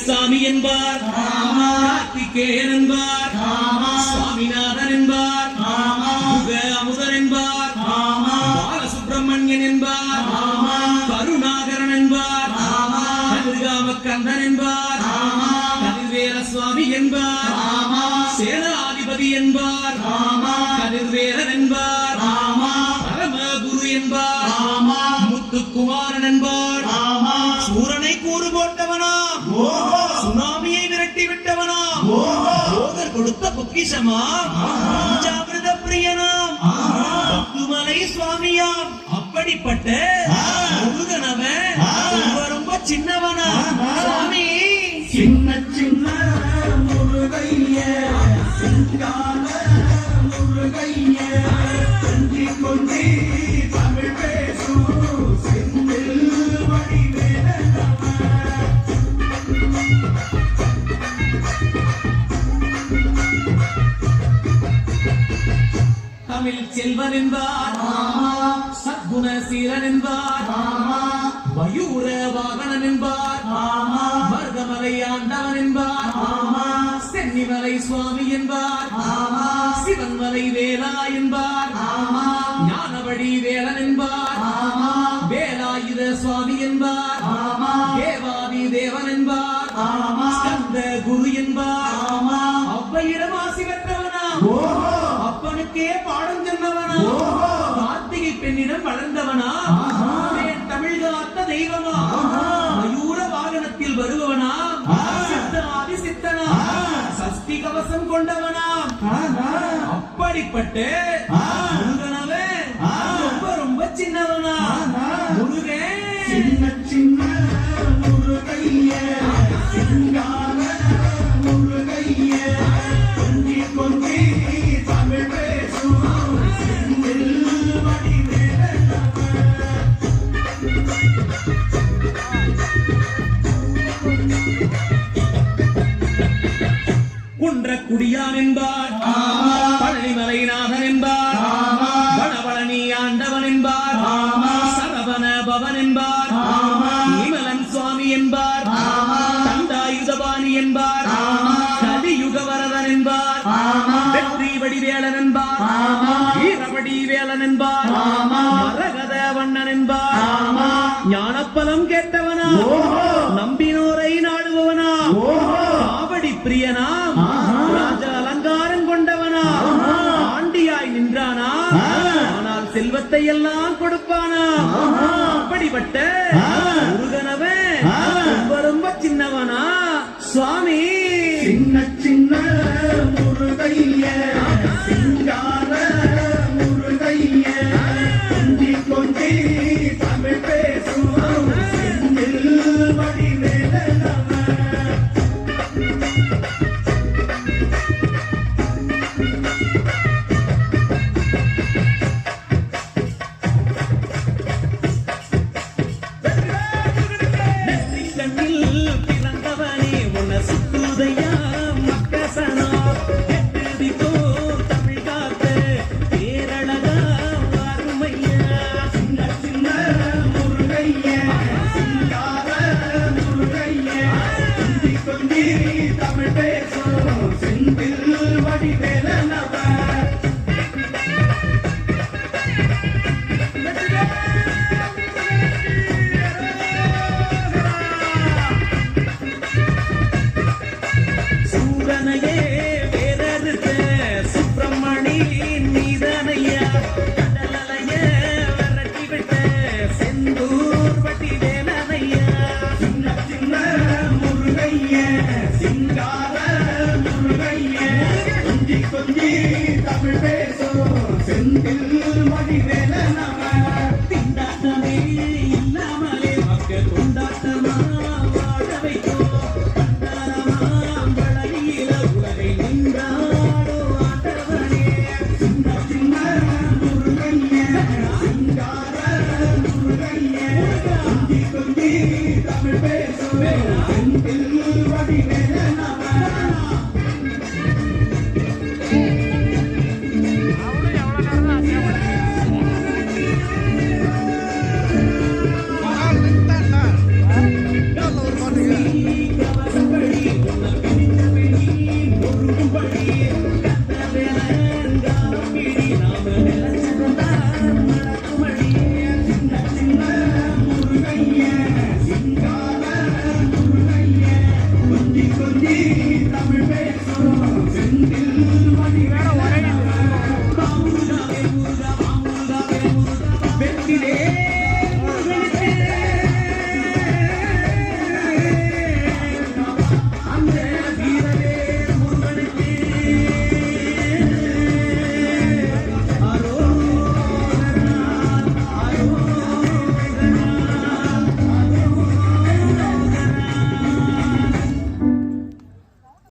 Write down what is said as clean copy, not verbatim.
சாமி என்பார், கார்த்திகேயன் என்பார், சுவாமிநாதன் என்பார், அமுதன் என்பார், பாலசுப்பிரமணியன் என்பார், கருணாகரன் என்பார், கதிர்காமக்கந்தன் என்பார், கதிர்வேல சுவாமி என்பார், சேனாதிபதி என்பார், கதிர்வேலன் என்பார், பரமகுரு என்பார், முத்துக்குமாரன் என்பார், சூரனை கூறு போட்டவனா, சுனாமியை விரட்டி விட்டவனா, போதர் கொடுத்த பொக்கிஷமா, பஞ்சாமிர்த பிரியனாம், பத்துமலை சுவாமியாம். அப்படிப்பட்ட முருகனவன் ரொம்ப ரொம்ப சின்னவனா சுவாமி. சின்ன சின்ன முருகைய சிங்கார முருகைய கொஞ்சி கொஞ்சி தமிழ் பேசும் செந்தில் தமிழ் செல்வன் என்பார், சத்குண சீலன் என்பார், மயூர வாகனன் என்பார், மருதமலை ஆண்டவன் என்பார், சென்னிமலை சுவாமி என்பார், சிவன்மலை வேலா என்பார், ஞானவழி வேலன் என்பார், வேலாயுத சுவாமி என்பார், தேவாதி தேவன் என்பார், ஸ்கந்த குரு என்பார், அவ்வையிடம் ஆசி பெற்றவனா, அப்பனுக்கே பாடம் சொன்னவனா, கார்த்திகை பெண்ணிடம் வளர்ந்தவனா, தமிழ் காத்த தெய்வமா, மயூர வாகனத்தில் வருபவனா, சித்தனாதி சித்தனா, சஷ்டி கவசம் கொண்டவனா. அப்படிப்பட்ட முருகனவே ரொம்ப ரொம்ப சின்னவனா முருகன். சின்ன சின்ன முருகைய சிங்கார முருகைய கொஞ்சி கொஞ்சி தமிழ் பேசும் செந்தில் குன்றக்குடியான் என்பார், பழனிமலை நாதன் என்பார், வனபழனி ஆண்டவன் என்பார், சரவண பவன் என்பார், நிமலன் சுவாமி என்பார், தண்டாயுதபாணி என்பார், கலியுக வரதன் என்பார், வெற்றி வடிவேலன் என்பார், வீரவடி வேலன் என்பார், மரகத வண்ணன் என்பார், ஞானப்பலம் கேட்டவனா, நம்பினோரை நாடுபவனா, காவடி பிரியனா, ராஜ அலங்காரம் கொண்டவனா, ஆண்டியாய் நின்றானா, ஆனால் செல்வத்தை எல்லாம் கொடுப்பானா. அப்படிப்பட்ட முருகனவன் ரொம்ப ரொம்ப சின்னவனா சுவாமி. சின்ன சின்ன முருகைய சிங்கார முருகைய கொஞ்சி கொஞ்சி தமிழ் பேசும் செந்தில் வடிவேலனவன். தமிழ் பேசும் செந்தில் வடிவேலனவன். சூரனையே வேறறுத்த சுப்பிரமணி நீதனையா, கடலைய விரட்டி விட்ட செந்தூர் வடிவேலனையா. சின்ன சின்ன முருகைய சிங்கார முருகைய கொஞ்சி கொஞ்சி தமிழ்